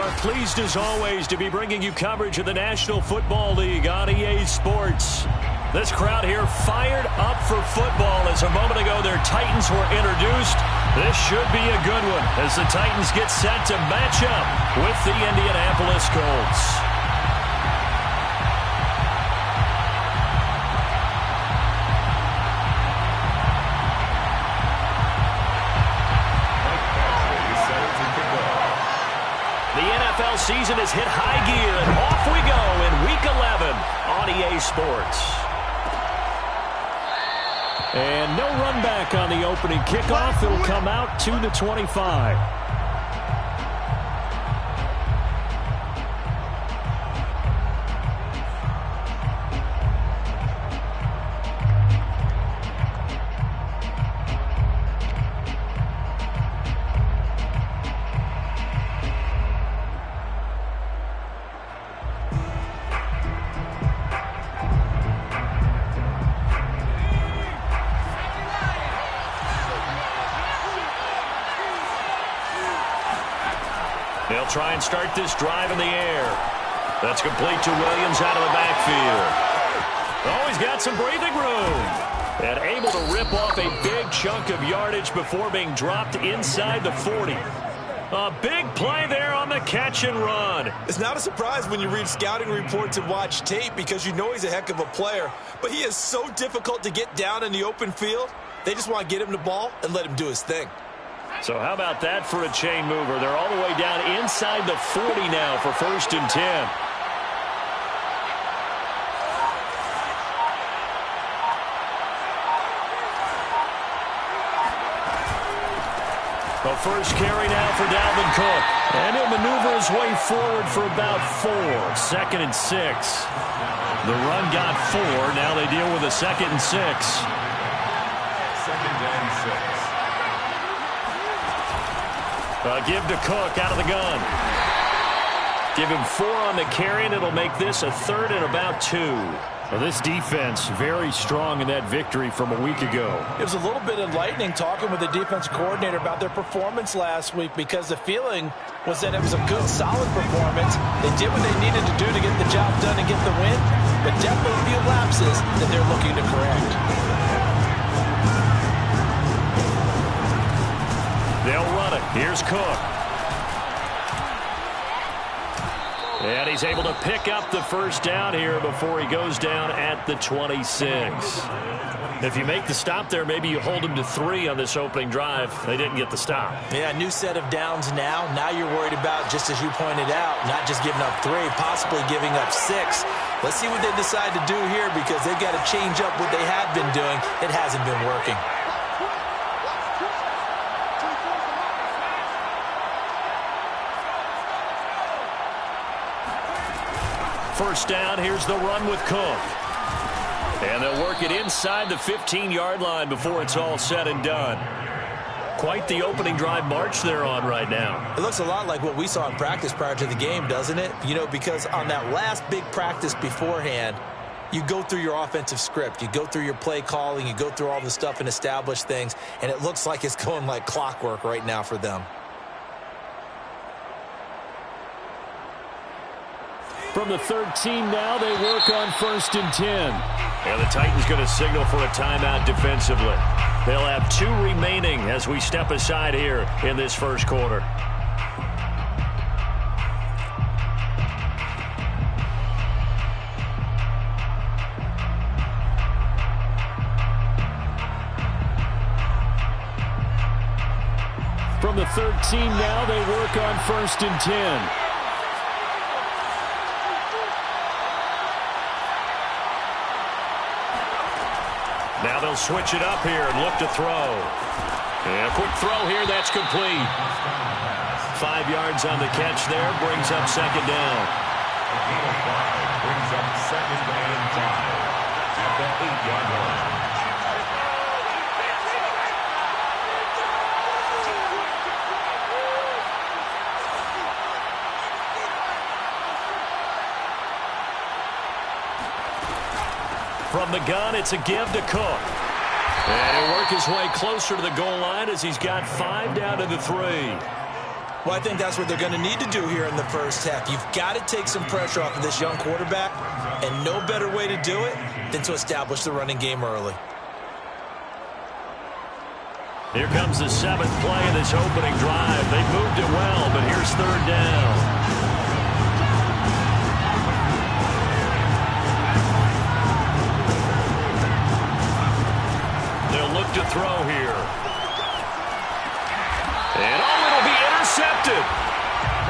are pleased as always to be bringing you coverage of the National Football League on EA Sports. This crowd here fired up for football as a moment ago their Titans were introduced. This should be a good one as the Titans get set to match up with the Indianapolis Colts. Season has hit high gear, and off we go in Week 11 on EA Sports. And no run back on the opening kickoff. It'll come out to the 25. They'll try and start this drive in the air. That's complete to Williams out of the backfield. Oh, he's got some breathing room. And able to rip off a big chunk of yardage before being dropped inside the 40. A big play there on the catch and run. It's not a surprise when you read scouting reports and watch tape because you know he's a heck of a player. But he is so difficult to get down in the open field. They just want to get him the ball and let him do his thing. So how about that for a chain mover? They're all the way down inside the 40 now for 1st and 10. The first carry now for Dalvin Cook. And he'll maneuver his way forward for about 4. 2nd and 6. The run got 4. Now they deal with a 2nd and 6. 2nd and 6. Give to Cook out of the gun. Give him 4 on the carry, and it'll make this a 3rd and about 2. Well, this defense very strong in that victory from a week ago. It was a little bit enlightening talking with the defense coordinator about their performance last week because the feeling was that it was a good, solid performance. They did what they needed to do to get the job done and get the win, but definitely a few lapses that they're looking to correct. They'll run it. Here's Cook. And he's able to pick up the first down here before he goes down at the 26. If you make the stop there, maybe you hold him to 3 on this opening drive. They didn't get the stop. Yeah, new set of downs now. Now you're worried about, just as you pointed out, not just giving up 3, possibly giving up 6. Let's see what they decide to do here because they've got to change up what they have been doing. It hasn't been working. First down, here's the run with Cook. And they'll work it inside the 15-yard line before it's all said and done. Quite the opening drive march they're on right now. It looks a lot like what we saw in practice prior to the game, doesn't it? You know, because on that last big practice beforehand, you go through your offensive script. You go through your play calling. You go through all the stuff and establish things. And it looks like it's going like clockwork right now for them. From the 13 now, they work on 1st and 10. And the Titans going to signal for a timeout defensively. They'll have 2 remaining as we step aside here in this first quarter. From the 13 now, they work on 1st and 10. Now they'll switch it up here and look to throw. And a quick throw here, that's complete. 5 yards on the catch there, brings up 2nd down. Brings up 2nd and 5 at the 8-yard line. From the gun, it's a give to Cook. And he'll work his way closer to the goal line as he's got 5 down to the 3. Well, I think that's what they're going to need to do here in the first half. You've got to take some pressure off of this young quarterback, and no better way to do it than to establish the running game early. Here comes the 7th play of this opening drive. They moved it well, but here's 3rd down. They'll look to throw here. And it'll be intercepted.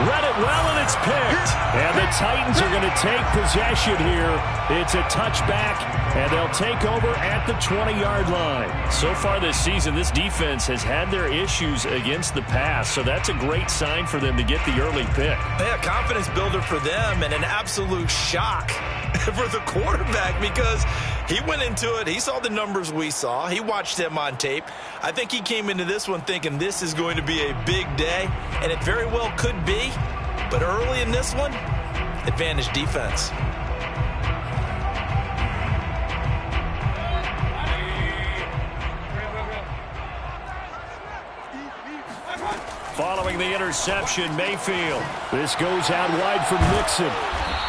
Read it well, and it's picked. And the Titans are going to take possession here. It's a touchback, and they'll take over at the 20-yard line. So far this season, this defense has had their issues against the pass, so that's a great sign for them to get the early pick. Yeah, confidence builder for them, and an absolute shock for the quarterback because he went into it. He saw the numbers we saw. He watched them on tape. I think he came into this one thinking this is going to be a big day, and it very well could be. But early in this one, advantage defense. Following the interception, Mayfield. This goes out wide for Mixon.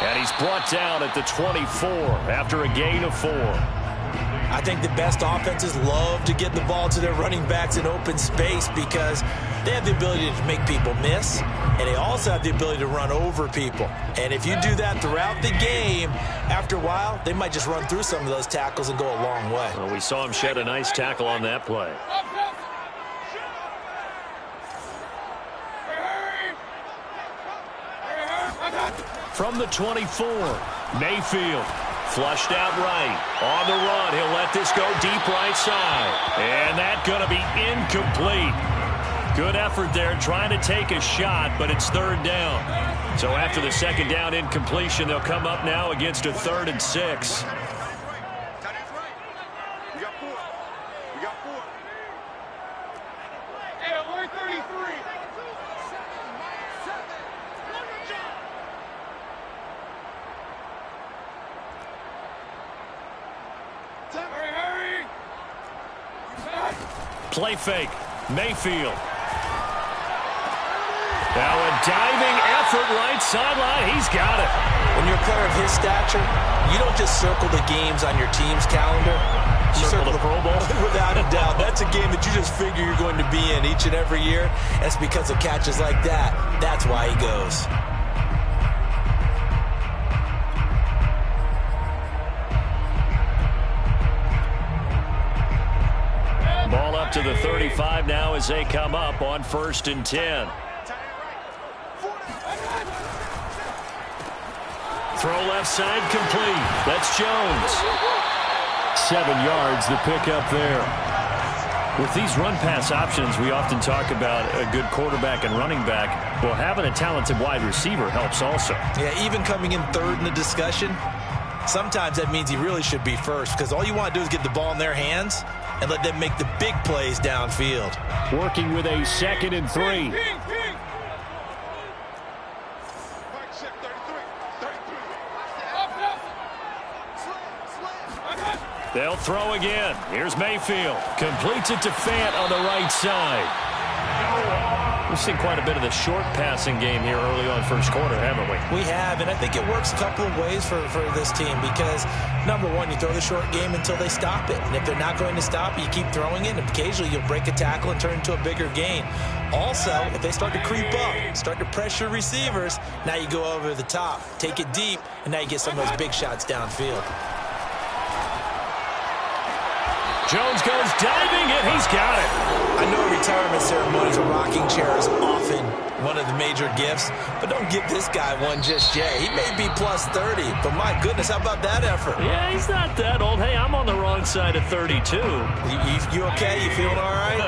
And he's brought down at the 24 after a gain of 4. I think the best offenses love to get the ball to their running backs in open space because they have the ability to make people miss, and they also have the ability to run over people. And if you do that throughout the game, after a while, they might just run through some of those tackles and go a long way. Well, we saw him shed a nice tackle on that play. From the 24, Mayfield. Flushed out right. On the run, he'll let this go deep right side. And that's going to be incomplete. Good effort there trying to take a shot, but it's 3rd down. So after the 2nd down incompletion, they'll come up now against a 3rd and 6. Play fake. Mayfield. Now a diving effort right sideline. He's got it. When you're a player of his stature, you don't just circle the games on your team's calendar. You circle the Pro Bowl? Without a doubt. That's a game that you just figure you're going to be in each and every year. That's because of catches like that. That's why he goes. Ball up to the 35 now as they come up on 1st and 10. Throw left side complete. That's Jones. 7 yards, the pickup there. With these run-pass options, we often talk about a good quarterback and running back. Well, having a talented wide receiver helps also. Yeah, even coming in 3rd in the discussion, sometimes that means he really should be first because all you want to do is get the ball in their hands and let them make the big plays downfield. Working with a 2nd and 3. They'll throw again. Here's Mayfield. Completes it to Fant on the right side. We've seen quite a bit of the short passing game here early on 1st quarter, haven't we? We have, and I think it works a couple of ways for this team because, number one, you throw the short game until they stop it. And if they're not going to stop it, you keep throwing it, and occasionally you'll break a tackle and turn into a bigger gain. Also, if they start to creep up, start to pressure receivers, now you go over the top, take it deep, and now you get some of those big shots downfield. Jones goes diving, and he's got it. I know retirement ceremonies, a rocking chair is often one of the major gifts, but don't give this guy one just yet. He may be plus 30, but my goodness, how about that effort? Yeah, he's not that old. Hey, I'm on the wrong side of 32. You okay? You feeling all right?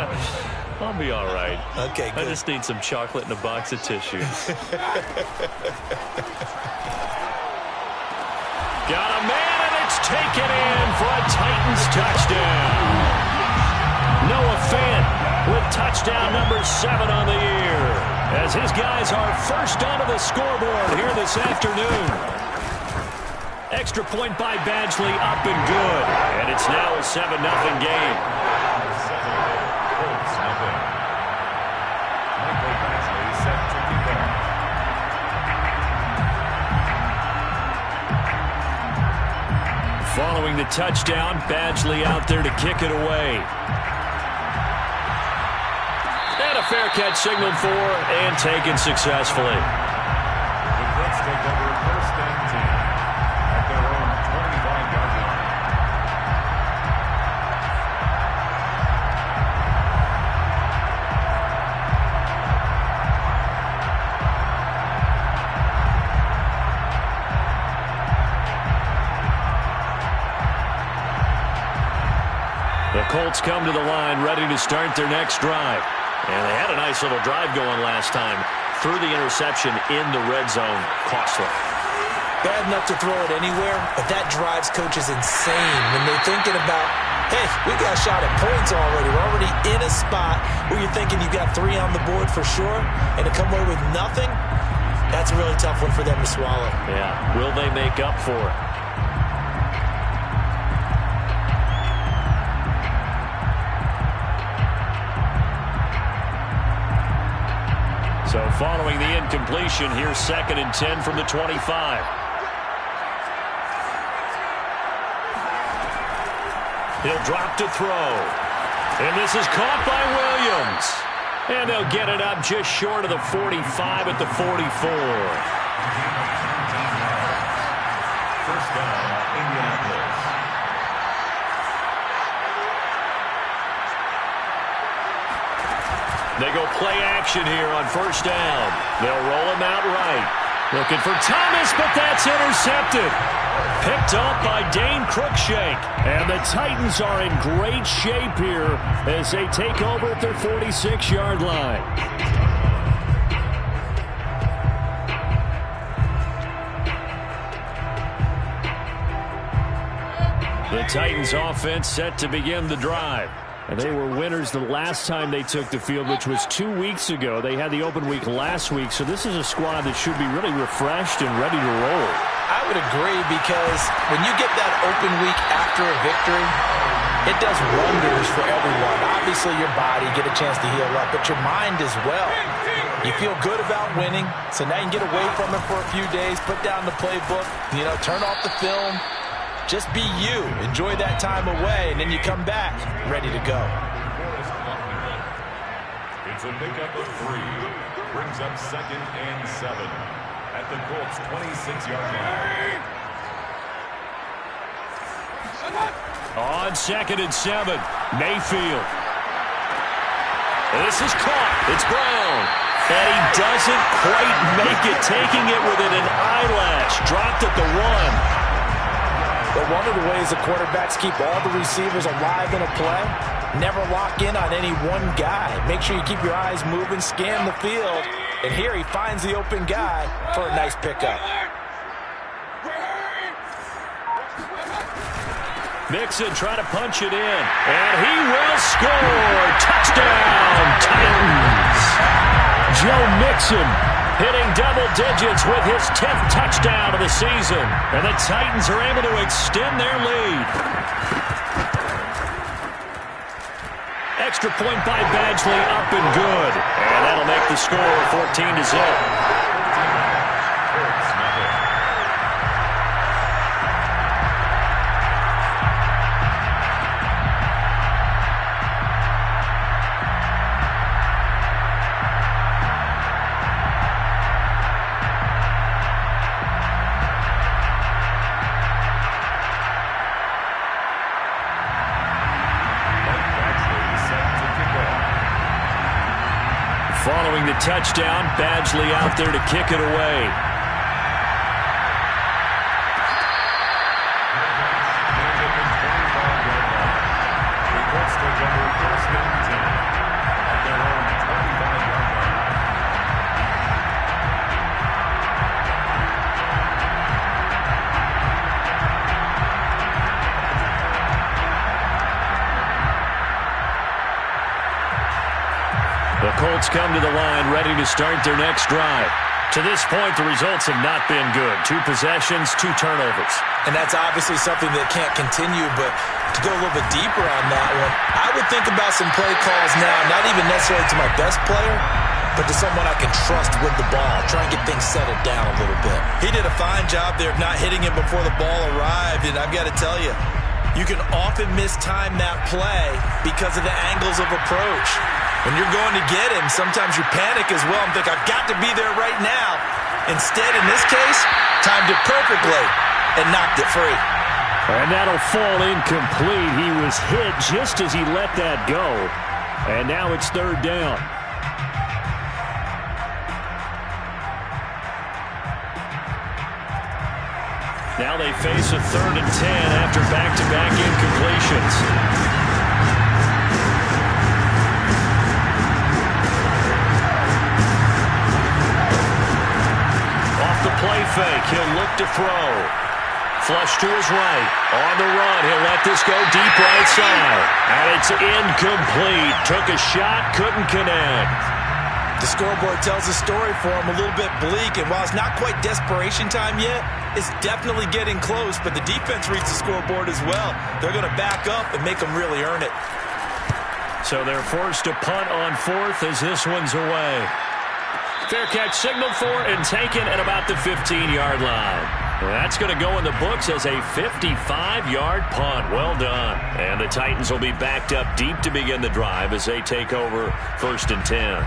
I'll be all right. Okay, good. I just need some chocolate and a box of tissues. Got a man, and it's taken in for a Titans touchdown. Noah Fant with touchdown number 7 on the year, as his guys are first onto the scoreboard here this afternoon. Extra point by Badgley, up and good, and it's now a 7-0 game. Following the touchdown, Badgley out there to kick it away. And a fair catch signaled for and taken successfully. The Colts take over first and 10 at their own 25-yard line. The Colts come to the line ready to start their next drive. And they had a nice little drive going last time. Threw the interception in the red zone. Costly. Bad enough to throw it anywhere, but that drives coaches insane when they're thinking about, hey, we got a shot at points already. We're already in a spot where you're thinking you've got 3 on the board for sure, and to come away with nothing, that's a really tough one for them to swallow. Yeah, will they make up for it? So following the incompletion, here's 2nd and 10 from the 25. He'll drop to throw. And this is caught by Williams. And they'll get it up just short of the 45 at the 44. First down, Indianapolis. They go play action here on first down. They'll roll him out right. Looking for Thomas, but that's intercepted. Picked up by Dane Cruikshank. And the Titans are in great shape here as they take over at their 46-yard line. The Titans offense set to begin the drive. And they were winners the last time they took the field, which was 2 weeks ago. They had the open week last week, so this is a squad that should be really refreshed and ready to roll. I would agree, because when you get that open week after a victory, it does wonders for everyone. Obviously, your body, get a chance to heal up, but your mind as well. You feel good about winning, so now you can get away from it for a few days, put down the playbook, turn off the film. Just be you. Enjoy that time away, and then you come back ready to go. It's a pickup of 3. Brings up 2nd and 7 at the Colts' 26-yard line. On 2nd and 7, Mayfield. This is caught. It's Brown. And he doesn't quite make it, taking it within an eyelash. Dropped at the 1. But one of the ways the quarterbacks keep all the receivers alive in a play, never lock in on any one guy. Make sure you keep your eyes moving, scan the field, and here he finds the open guy for a nice pickup. Mixon trying to punch it in, and he will score. Touchdown, Titans. Joe Mixon hitting double digits with his 10th touchdown of the season. And the Titans are able to extend their lead. Extra point by Badgley, up and good. And that'll make the score 14-0. Following the touchdown, Badgley out there to kick it away. The Colts come to the line ready to start their next drive. To this point, the results have not been good. 2 possessions, 2 turnovers. And that's obviously something that can't continue, but to go a little bit deeper on that one, I would think about some play calls now, not even necessarily to my best player, but to someone I can trust with the ball. Try and get things settled down a little bit. He did a fine job there of not hitting him before the ball arrived, and I've got to tell you, you can often mistime that play because of the angles of approach. When you're going to get him, sometimes you panic as well and think, I've got to be there right now. Instead, in this case, timed it perfectly and knocked it free. And that'll fall incomplete. He was hit just as he let that go. And now it's third down. Now they face a 3rd and 10 after back-to-back incompletions. Off the play fake, he'll look to throw. Flush to his right. On the run, he'll let this go deep right side. And it's incomplete. Took a shot, couldn't connect. The scoreboard tells a story for him, a little bit bleak, and while it's not quite desperation time yet, it's definitely getting close, but the defense reads the scoreboard as well. They're going to back up and make them really earn it. So they're forced to punt on 4th as this one's away. Fair catch signaled for and taken at about the 15-yard line. That's going to go in the books as a 55-yard punt. Well done. And the Titans will be backed up deep to begin the drive as they take over 1st and 10.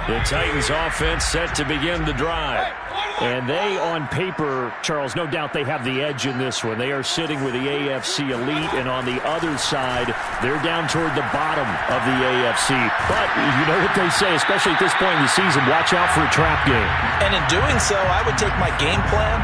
The Titans offense set to begin the drive. And they, on paper, Charles, no doubt they have the edge in this one. They are sitting with the AFC elite, and on the other side, they're down toward the bottom of the AFC. But you know what they say, especially at this point in the season, watch out for a trap game. And in doing so, I would take my game plan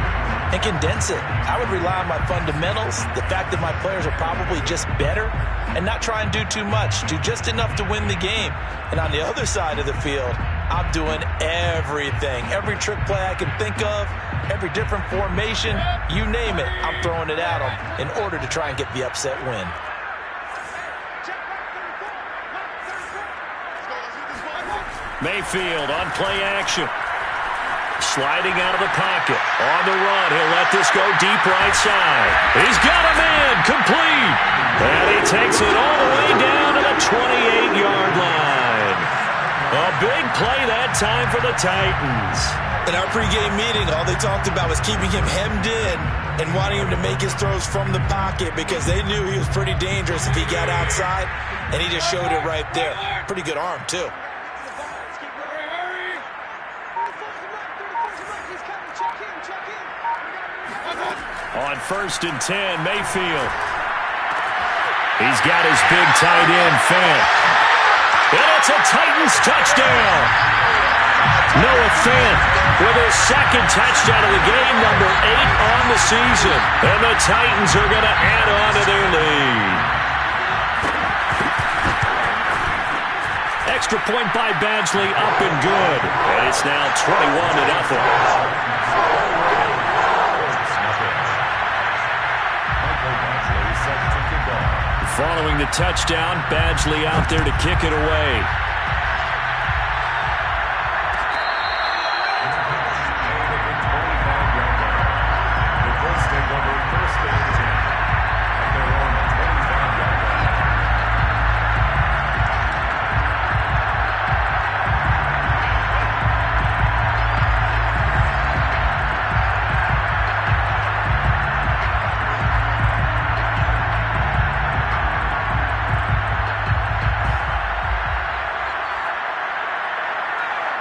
and condense it. I would rely on my fundamentals, the fact that my players are probably just better, and not try and do too much, do just enough to win the game. And on the other side of the field, I'm doing everything. Every trick play I can think of, every different formation, you name it, I'm throwing it at them in order to try and get the upset win. Mayfield on play action. Sliding out of the pocket. On the run, he'll let this go deep right side. He's got a man, complete. And he takes it all the way down to the 28-yard line. A big play that time for the Titans. In our pregame meeting, all they talked about was keeping him hemmed in and wanting him to make his throws from the pocket because they knew he was pretty dangerous if he got outside, and he just showed it right there. Pretty good arm, too. On 1st and 10, Mayfield. He's got his big tight end, Fant. And it's a Titans touchdown. Noah Fant with his 2nd touchdown of the game, number 8 on the season. And the Titans are going to add on to their lead. Extra point by Badgley, up and good. And it's now 21-0. Following the touchdown, Badgley out there to kick it away.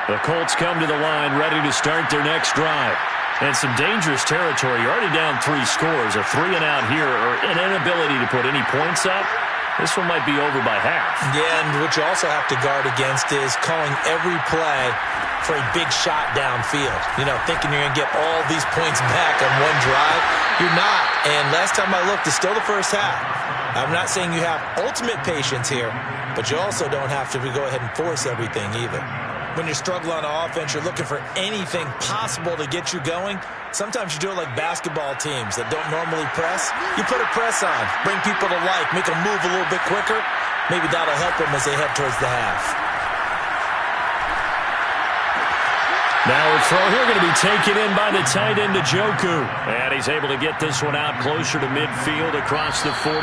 The Colts come to the line ready to start their next drive. And some dangerous territory. You're already down 3 scores. A 3-and-out here or an inability to put any points up. This one might be over by half. Yeah, and what you also have to guard against is calling every play for a big shot downfield. You know, thinking you're going to get all these points back on one drive. You're not. And last time I looked, it's still the first half. I'm not saying you have ultimate patience here, but you also don't have to go ahead and force everything either. When you struggle on offense, you're looking for anything possible to get you going. Sometimes you do it like basketball teams that don't normally press. You put a press on, bring people to life, make them move a little bit quicker. Maybe that'll help them as they head towards the half. Now a throw here going to be taken in by the tight end, Njoku. And he's able to get this one out closer to midfield across the 45.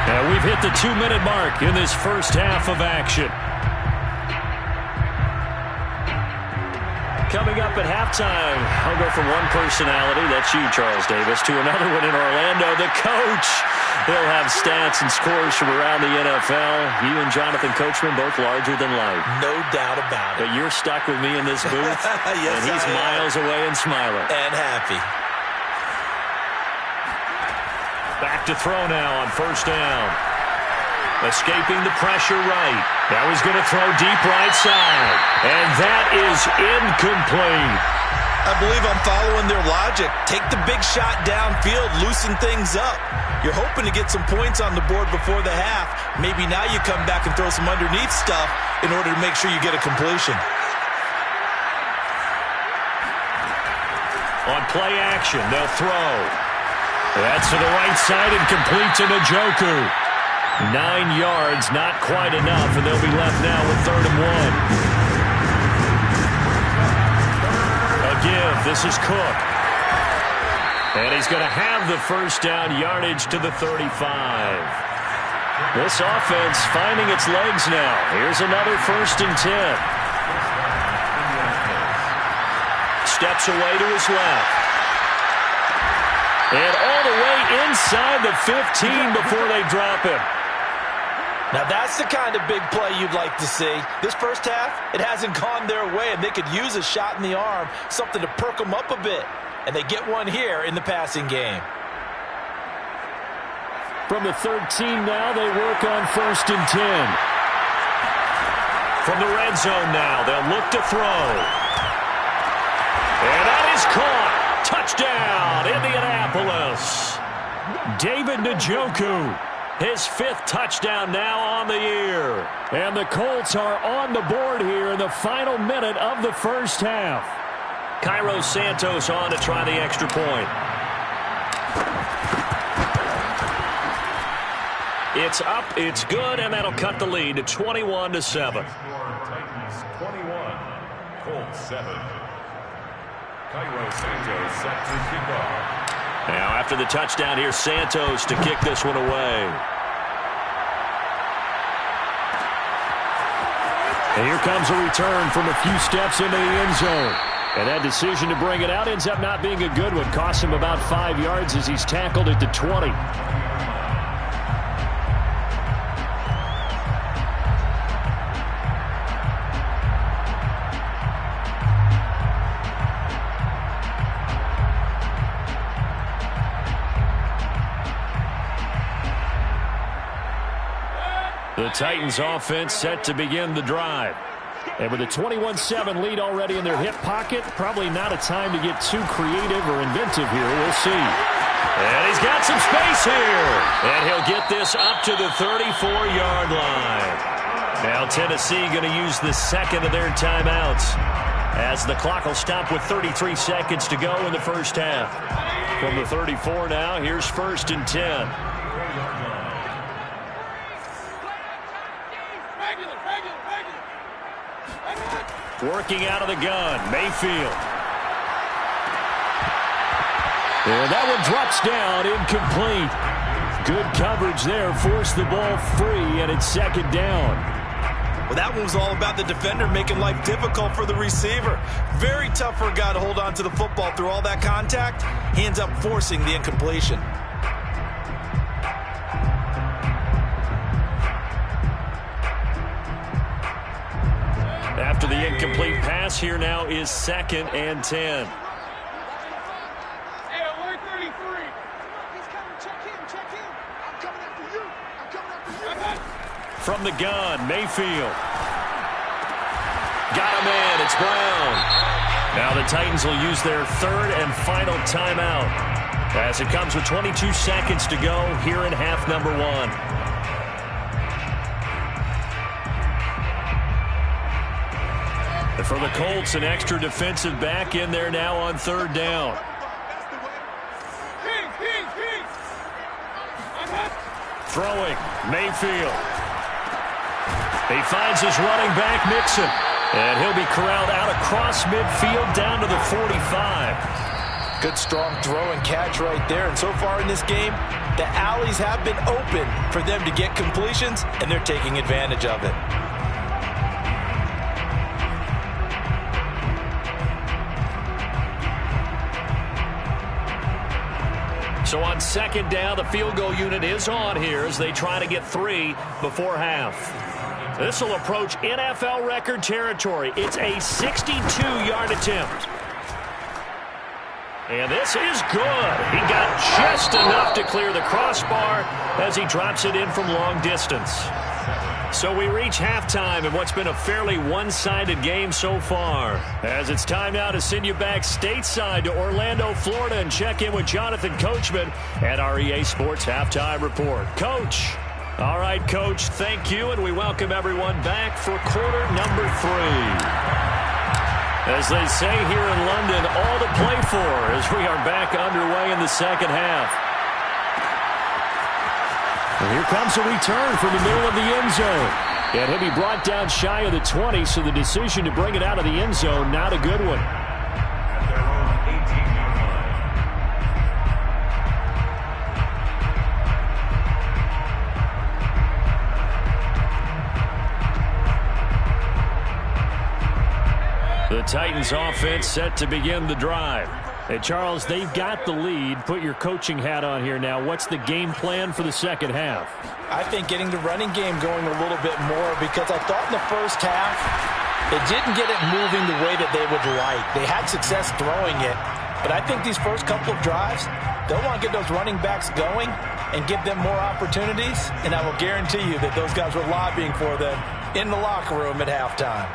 And we've hit the 2-minute mark in this first half of action. Coming up at halftime, I'll go from one personality, that's you, Charles Davis, to another one in Orlando, the coach. He'll have stats and scores from around the NFL. You and Jonathan Coachman, both larger than life. No doubt about it. But you're stuck with me in this booth, yes, and he's miles away and smiling. And happy. Back to throw now on first down. Escaping the pressure right. Now he's going to throw deep right side. And that is incomplete. I believe I'm following their logic. Take the big shot downfield, loosen things up. You're hoping to get some points on the board before the half. Maybe now you come back and throw some underneath stuff in order to make sure you get a completion. On play action, they'll throw. That's to the right side and complete to Njoku. 9 yards, not quite enough, and they'll be left now with 3rd and 1. A give, this is Cook. And he's going to have the first down, yardage to the 35. This offense finding its legs now. Here's another 1st and 10. Steps away to his left. And all the way inside the 15 before they drop him. Now that's the kind of big play you'd like to see. This first half, it hasn't gone their way, and they could use a shot in the arm, something to perk them up a bit. And they get one here in the passing game. From the 13 now, they work on 1st and 10. From the red zone now, they'll look to throw. And that is caught. Touchdown, Indianapolis. David Njoku. His 5th touchdown now on the year. And the Colts are on the board here in the final minute of the first half. Cairo Santos on to try the extra point. It's up, it's good, and that'll cut the lead to 21-7. Titans 21, Colts 7. Cairo Santos set to kick off. Now after the touchdown, here's Santos to kick this one away. And here comes a return from a few steps into the end zone. And that decision to bring it out ends up not being a good one. Costs him about 5 yards as he's tackled at the 20. The Titans offense set to begin the drive. And with a 21-7 lead already in their hip pocket, probably not a time to get too creative or inventive here. We'll see. And he's got some space here. And he'll get this up to the 34-yard line. Now Tennessee going to use the second of their timeouts, as the clock will stop with 33 seconds to go in the first half. From the 34 now, here's 1st and 10. Working out of the gun, Mayfield. And that one drops down, incomplete. Good coverage there, forced the ball free, and it's 2nd down. Well, that one was all about the defender making life difficult for the receiver. Very tough for a guy to hold on to the football through all that contact. He ends up forcing the incompletion. After the incomplete pass, here now is 2nd and 10. Hey, alert 33. He's coming. Check him. I'm coming after you. From the gun, Mayfield. Got him in. It's Brown. Now the Titans will use their 3rd and final timeout, as it comes with 22 seconds to go here in half number 1. And for the Colts, an extra defensive back in there now on 3rd down. Throwing, Mayfield. He finds his running back, Mixon. And he'll be corralled out across midfield down to the 45. Good strong throw and catch right there. And so far in this game, the alleys have been open for them to get completions, and they're taking advantage of it. So on second down, the field goal unit is on here as they try to get 3 before half. This will approach NFL record territory. It's a 62-yard attempt. And this is good. He got just enough to clear the crossbar as he drops it in from long distance. So we reach halftime in what's been a fairly one-sided game so far. As it's time now to send you back stateside to Orlando, Florida, and check in with Jonathan Coachman at our EA Sports Halftime Report. Coach. All right, Coach, thank you, and we welcome everyone back for quarter number 3. As they say here in London, all to play for as we are back underway in the second half. And here comes a return from the middle of the end zone. And he'll be brought down shy of the 20, so the decision to bring it out of the end zone, not a good one. At their own 18-yard line. The Titans offense set to begin the drive. Hey, Charles, they've got the lead. Put your coaching hat on here now. What's the game plan for the second half? I think getting the running game going a little bit more, because I thought in the first half they didn't get it moving the way that they would like. They had success throwing it, but I think these first couple of drives, they'll want to get those running backs going and give them more opportunities, and I will guarantee you that those guys were lobbying for them in the locker room at halftime.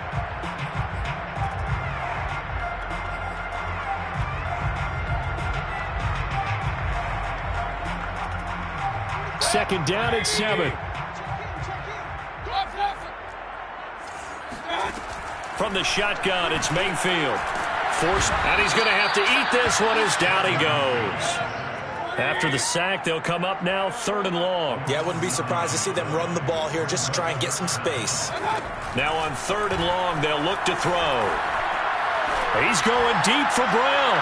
Second down at 7. From the shotgun, it's Mayfield. And he's going to have to eat this one as down he goes. After the sack, they'll come up now 3rd and long. Yeah, I wouldn't be surprised to see them run the ball here just to try and get some space. Now on 3rd and long, they'll look to throw. He's going deep for Brown.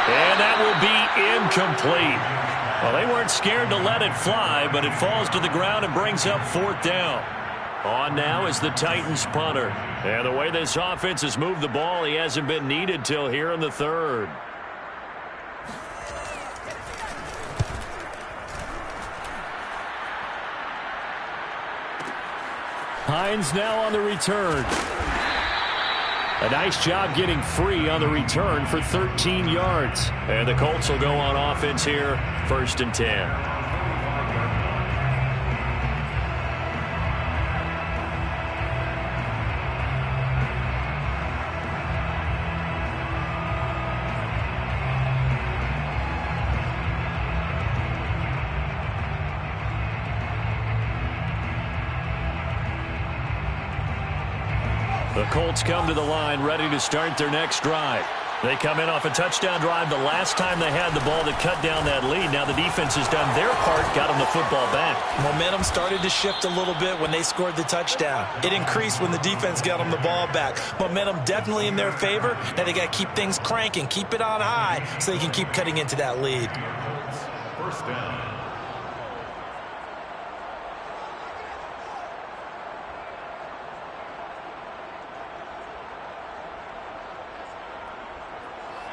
And that will be incomplete. Well, they weren't scared to let it fly, but it falls to the ground and brings up 4th down. On now is the Titans punter. And the way this offense has moved the ball, he hasn't been needed till here in the 3rd. Hines now on the return. A nice job getting free on the return for 13 yards. And the Colts will go on offense here, 1st and 10. The Colts come to the line ready to start their next drive. They come in off a touchdown drive the last time they had the ball to cut down that lead. Now the defense has done their part, got them the football back. Momentum started to shift a little bit when they scored the touchdown. It increased when the defense got them the ball back. Momentum definitely in their favor. Now they got to keep things cranking, keep it on high so they can keep cutting into that lead. 1st down.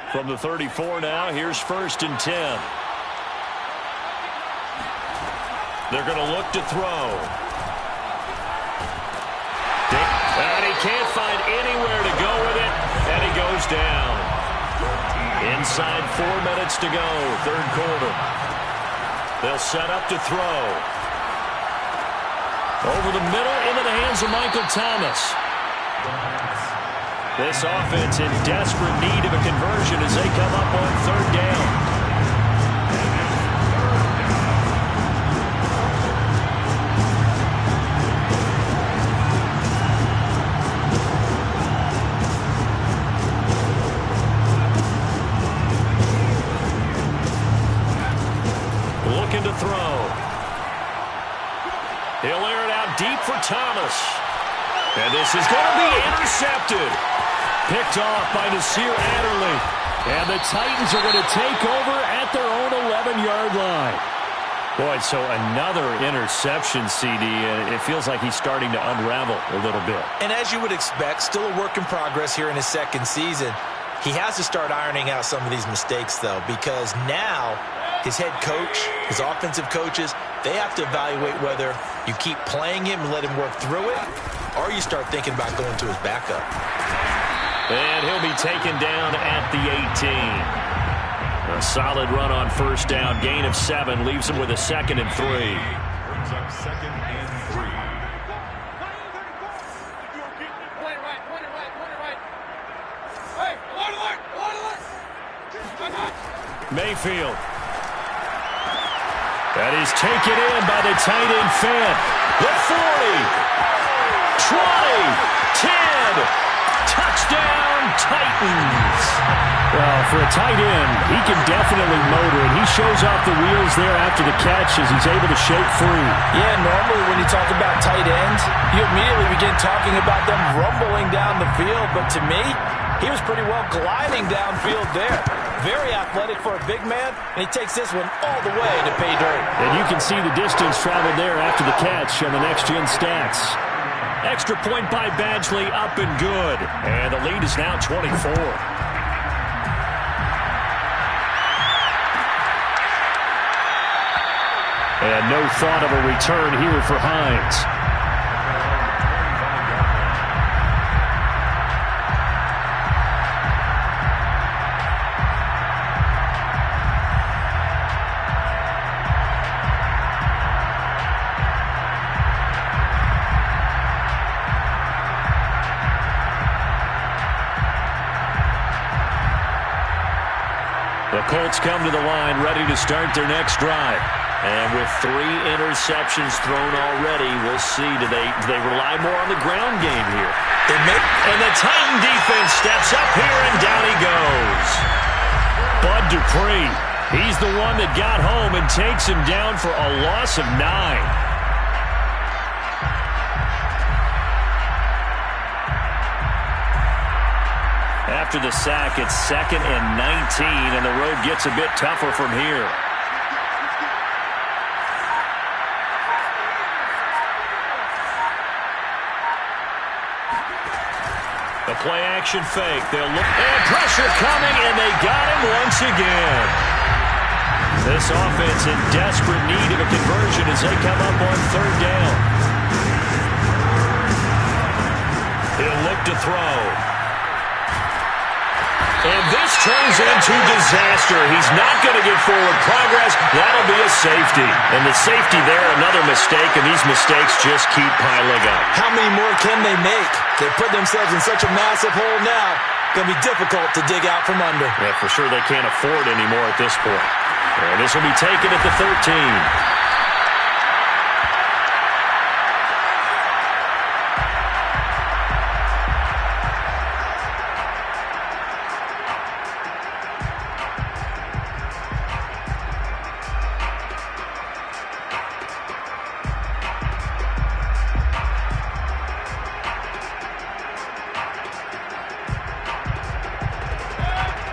From the 34 now, here's 1st and 10. They're going to look to throw. And he can't find anywhere to go with it, and he goes down. Inside 4 minutes to go, 3rd quarter. They'll set up to throw. Over the middle, into the hands of Michael Thomas. This offense in desperate need of a conversion as they come up on 3rd down. Looking to throw. He'll air it out deep for Thomas. And this is going to be intercepted. Picked off by Nasir Adderley. And the Titans are going to take over at their own 11-yard line. Boy, so another interception, CD, and it feels like he's starting to unravel a little bit. And as you would expect, still a work in progress here in his second season. He has to start ironing out some of these mistakes, though, because now his head coach, his offensive coaches, they have to evaluate whether you keep playing him and let him work through it, or you start thinking about going to his backup. And he'll be taken down at the 18. A solid run on first down. Gain of 7 leaves him with a 2nd and 3. Brings up 2nd and 3. Mayfield. That is taken in by the tight end Fant. The 40. 20. 10. Touchdown, Titans. Well, for a tight end, he can definitely motor, and he shows off the wheels there after the catch as he's able to shake free. Yeah, normally when you talk about tight ends, you immediately begin talking about them rumbling down the field. But to me, he was pretty well gliding downfield there. Very athletic for a big man, and he takes this one all the way to pay dirt. And you can see the distance traveled there after the catch on the next-gen stats. Extra point by Badgley, up and good. And the lead is now 24. And no thought of a return here for Hines. The Colts come to the line, ready to start their next drive. And with 3 interceptions thrown already, we'll see. Do they rely more on the ground game here? And the Titan defense steps up here, and down he goes. Bud Dupree, he's the one that got home and takes him down for a loss of 9. After the sack, it's 2nd and 19, and the road gets a bit tougher from here. The play-action fake. They'll look, and pressure coming, and they got him once again. This offense in desperate need of a conversion as they come up on 3rd down. He'll look to throw. And this turns into disaster. He's not going to get forward progress. That'll be a safety. And the safety there, another mistake, and these mistakes just keep piling up. How many more can they make? They put themselves in such a massive hole now. Going to be difficult to dig out from under. Yeah, for sure they can't afford anymore at this point. And this will be taken at the 13.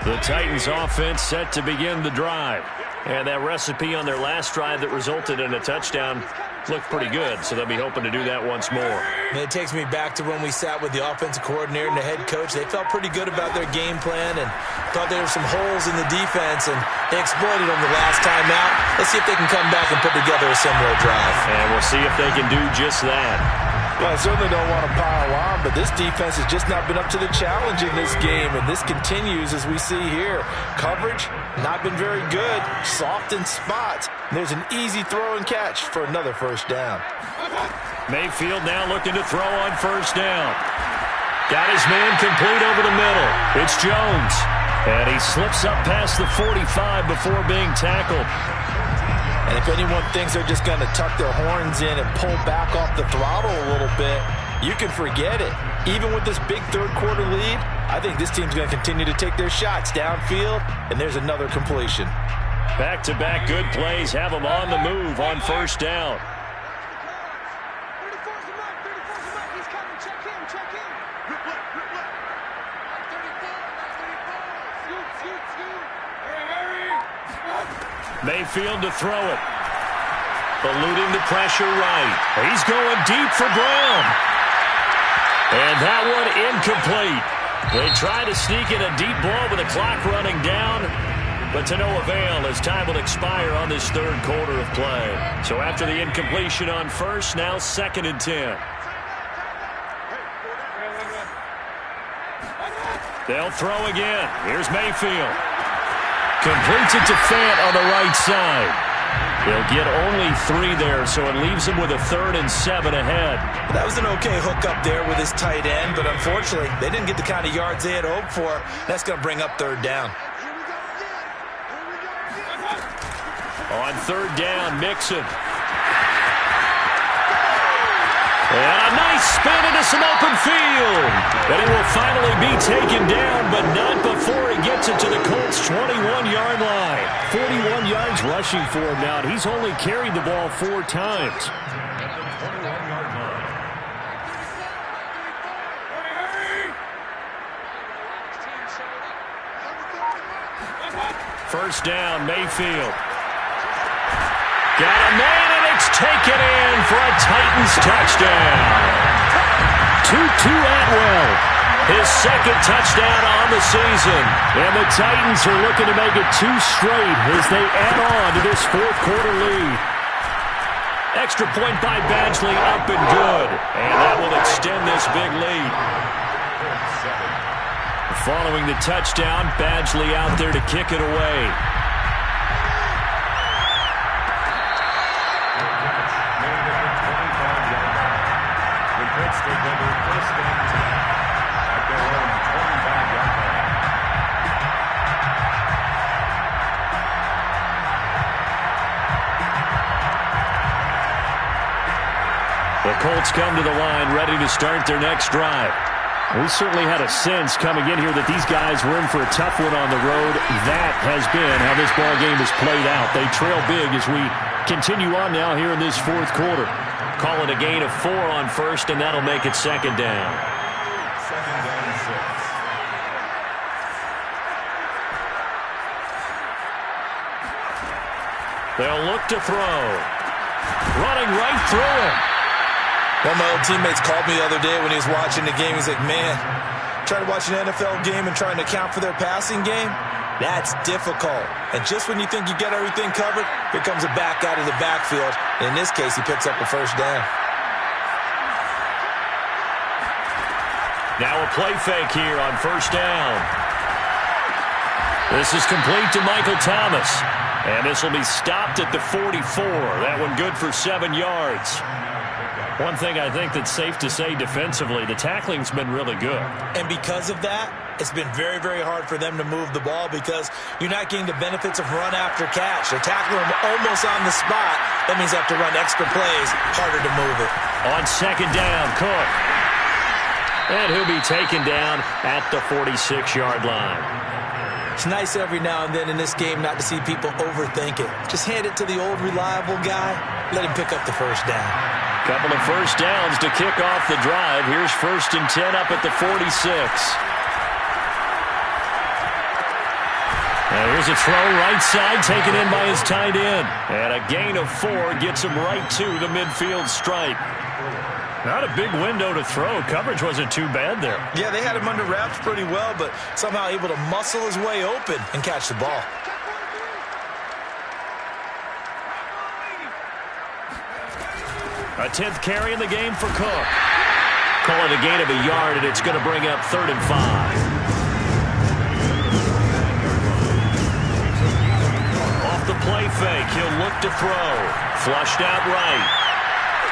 The Titans offense set to begin the drive. And that recipe on their last drive that resulted in a touchdown looked pretty good, so they'll be hoping to do that once more. And it takes me back to when we sat with the offensive coordinator and the head coach. They felt pretty good about their game plan and thought there were some holes in the defense, and they exploited them the last time out. Let's see if they can come back and put together a similar drive. And we'll see if they can do just that. Well, I certainly don't want to pile on, but this defense has just not been up to the challenge in this game, and this continues as we see here. Coverage, not been very good, soft in spots. And there's an easy throw and catch for another first down. Mayfield now looking to throw on first down. Got his man complete over the middle. It's Jones. And he slips up past the 45 before being tackled. And if anyone thinks they're just going to tuck their horns in and pull back off the throttle a little bit, you can forget it. Even with this big third-quarter lead, I think this team's going to continue to take their shots downfield, and there's another completion. Back-to-back good plays have them on the move on first down. 34's the mark. 34's the mark. He's coming. Check him. Mayfield to throw it. Eluding the pressure right. He's going deep for Brown. And that one incomplete. They try to sneak in a deep ball with the clock running down, but to no avail as time will expire on this third quarter of play. So after the incompletion on first, now 2nd and 10. They'll throw again. Here's Mayfield. Completes it to Fant on the right side. They'll get only 3 there, so it leaves them with a 3rd and 7 ahead. That was an okay hook up there with his tight end, but unfortunately, they didn't get the kind of yards they had hoped for. That's going to bring up 3rd down. On 3rd down, Mixon. And a nice spin into some open field. And he will finally be taken down, but not before he gets it to the Colts' 21-yard line. 41 yards rushing for him now, and he's only carried the ball 4 times. First down, Mayfield. Got a man, and it's taken in for a Titans touchdown. Tutu Atwell, his 2nd touchdown on the season. And the Titans are looking to make it 2 straight as they add on to this 4th quarter lead. Extra point by Badgley, up and good. And that will extend this big lead. Following the touchdown, Badgley out there to kick it away. The Colts come to the line, ready to start their next drive. We certainly had a sense coming in here that these guys were in for a tough one on the road. That has been how this ball game has played out. They trail big as we continue on now here in this 4th quarter. Call it a gain of 4 on first, and that'll make it 2nd down. 2nd and 6. They'll look to throw. Running right through him. One of my old teammates called me the other day when he was watching the game. He's like, man, trying to watch an NFL game and trying to account for their passing game, that's difficult. And just when you think you get everything covered, here comes a back out of the backfield. In this case, he picks up the first down. Now a play fake here on first down. This is complete to Michael Thomas. And this will be stopped at the 44. That one good for 7 yards. One thing I think that's safe to say defensively, the tackling's been really good. And because of that, it's been very, very hard for them to move the ball because you're not getting the benefits of run after catch. They're tackling them almost on the spot. That means they have to run extra plays, harder to move it. On 2nd down, Cook. And he'll be taken down at the 46-yard line. It's nice every now and then in this game not to see people overthink it. Just hand it to the old reliable guy. Let him pick up the first down. Couple of first downs to kick off the drive. Here's 1st and 10 up at the 46. Now here's a throw right side taken in by his tight end. And a gain of 4 gets him right to the midfield stripe. Not a big window to throw. Coverage wasn't too bad there. Yeah, they had him under wraps pretty well, but somehow able to muscle his way open and catch the ball. A 10th carry in the game for Cook. Call it a gain of a yard, and it's going to bring up 3rd and 5. Off the play fake, he'll look to throw. Flushed out right.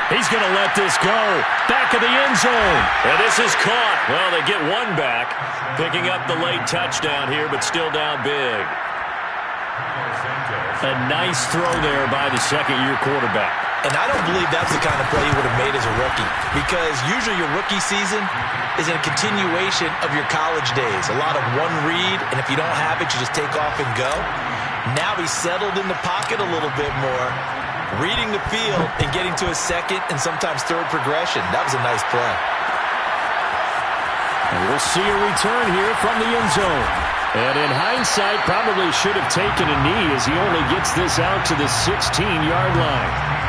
He's going to let this go. Back of the end zone. And this is caught. Well, they get one back. Picking up the late touchdown here, but still down big. A nice throw there by the 2nd-year quarterback. And I don't believe that's the kind of play he would have made as a rookie. Because usually your rookie season is a continuation of your college days. A lot of one read, and if you don't have it, you just take off and go. Now he's settled in the pocket a little bit more, reading the field and getting to a 2nd and sometimes 3rd progression. That was a nice play. And we'll see a return here from the end zone. And in hindsight, probably should have taken a knee as he only gets this out to the 16-yard line.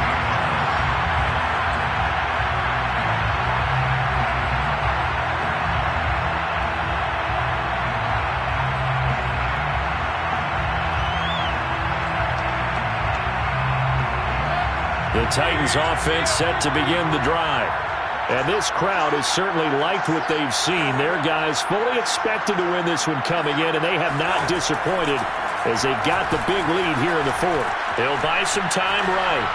The Titans offense set to begin the drive. And this crowd has certainly liked what they've seen. Their guys fully expected to win this one coming in, and they have not disappointed as they got the big lead here in the fourth. They'll buy some time right.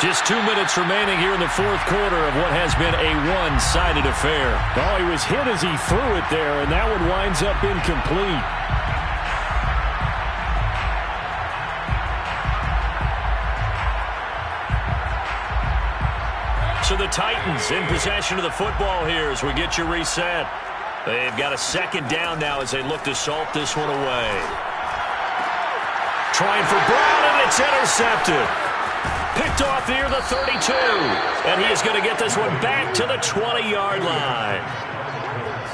Just 2 minutes remaining here in the fourth quarter of what has been a one-sided affair. Oh, he was hit as he threw it there, and that one winds up incomplete. So the Titans in possession of the football here as we get you reset. They've got a second down now as they look to salt this one away. Trying for Brown, and it's intercepted. Picked off near the 32. And he is going to get this one back to the 20-yard line.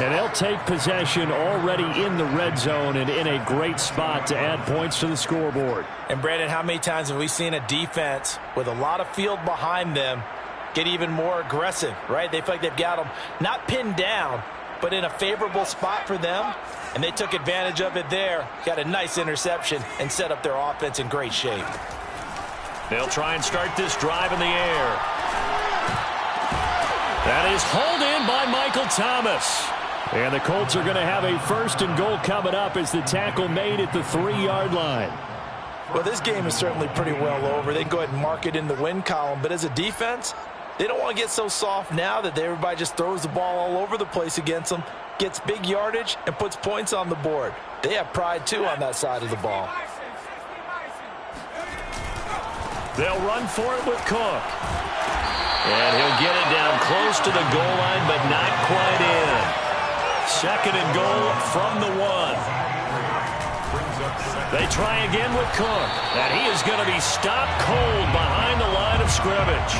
And they'll take possession already in the red zone and in a great spot to add points to the scoreboard. And, Brandon, how many times have we seen a defense with a lot of field behind them get even more aggressive, right? They feel like they've got them not pinned down, but in a favorable spot for them, and they took advantage of it there. Got a nice interception and set up their offense in great shape. They'll try and start this drive in the air. That is hauled in by Michael Thomas. And the Colts are going to have a 1st and goal coming up as the tackle made at the 3-yard line. Well, this game is certainly pretty well over. They can go ahead and mark it in the win column, but as a defense, they don't want to get so soft now that everybody just throws the ball all over the place against them, gets big yardage, and puts points on the board. They have pride, too, on that side of the ball. They'll run for it with Cook. And he'll get it down close to the goal line, but not quite in. 2nd and goal from the 1. They try again with Cook. And he is going to be stopped cold behind the line of scrimmage.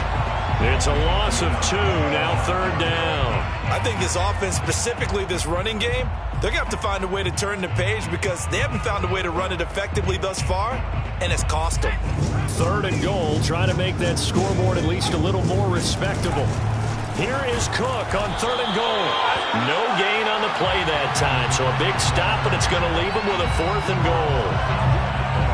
It's a loss of 2, now 3rd down. I think this offense, specifically this running game, they're going to have to find a way to turn the page because they haven't found a way to run it effectively thus far, and it's cost them. 3rd and goal, trying to make that scoreboard at least a little more respectable. Here is Cook on 3rd and goal. No gain on the play that time, so a big stop, and it's going to leave him with a 4th and goal.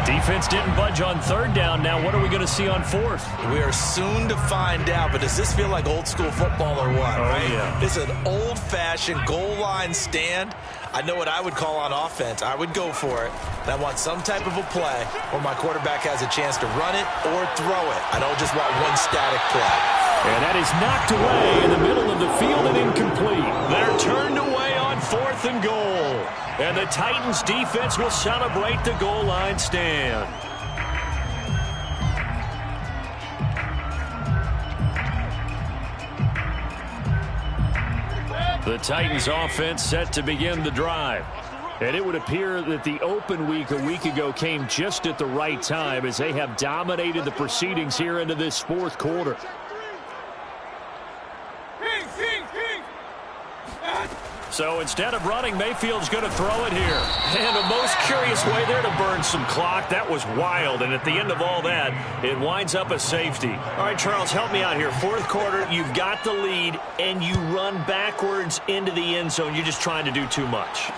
Defense didn't budge on 3rd down. Now what are we going to see on 4th? We are soon to find out, but does this feel like old school football or what? Oh, right? Yeah. It's an old-fashioned goal line stand. I know what I would call on offense. I would go for it. And I want some type of a play where my quarterback has a chance to run it or throw it. I don't just want one static play. And that is knocked away in the middle of the field and incomplete. They're turned away on 4th and goal. And the Titans defense will celebrate the goal line stand. The Titans offense set to begin the drive. And it would appear that the open week a week ago came just at the right time as they have dominated the proceedings here into this 4th quarter. So instead of running, Mayfield's going to throw it here. And a most curious way there to burn some clock. That was wild. And at the end of all that, it winds up a safety. All right, Charles, help me out here. 4th quarter, you've got the lead, and you run backwards into the end zone. You're just trying to do too much.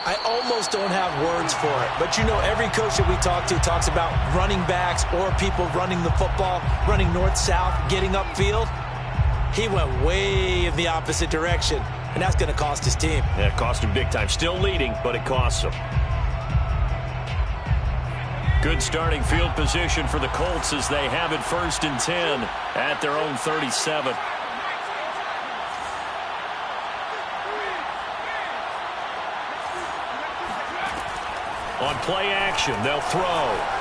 I almost don't have words for it. But, you know, every coach that we talk to talks about running backs or people running the football, running north-south, getting upfield. He went way in the opposite direction. And that's going to cost his team. Yeah, it cost him big time. Still leading, but it costs him. Good starting field position for the Colts as they have it 1st and 10 at their own 37. On play action, they'll throw.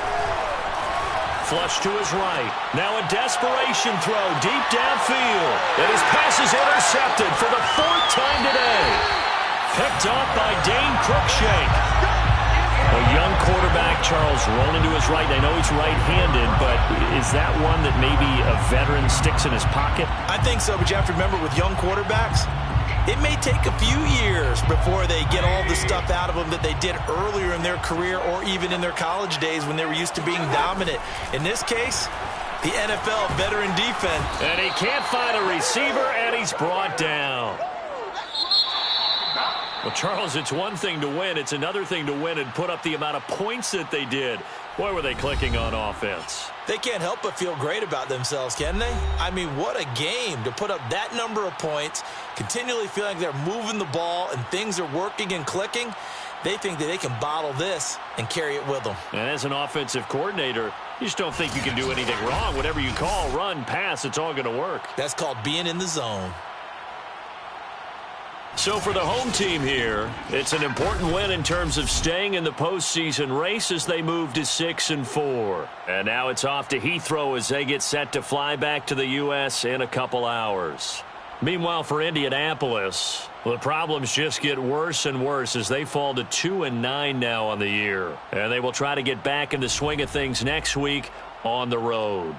Flush to his right. Now a desperation throw deep downfield. And his pass is intercepted for the 4th time today. Picked off by Dane Cruikshank. A young quarterback, Charles, rolling to his right. I know he's right-handed, but is that one that maybe a veteran sticks in his pocket? I think so, but you have to remember with young quarterbacks, It may take a few years before they get all the stuff out of them that they did earlier in their career or even in their college days when they were used to being dominant. In this case, the NFL veteran defense. And he can't find a receiver, and he's brought down. Well, Charles, it's one thing to win. It's another thing to win and put up the amount of points that they did. Boy, were they clicking on offense. They can't help but feel great about themselves, can they? I mean, what a game to put up that number of points, continually feeling like they're moving the ball and things are working and clicking. They think that they can bottle this and carry it with them. And as an offensive coordinator, you just don't think you can do anything wrong. Whatever you call, run, pass, it's all going to work. That's called being in the zone. So for the home team here, it's an important win in terms of staying in the postseason race as they move to 6-4. And now it's off to Heathrow as they get set to fly back to the U.S. in a couple hours. Meanwhile, for Indianapolis, the problems just get worse and worse as they fall to 2-9 now on the year. And they will try to get back in the swing of things next week on the road.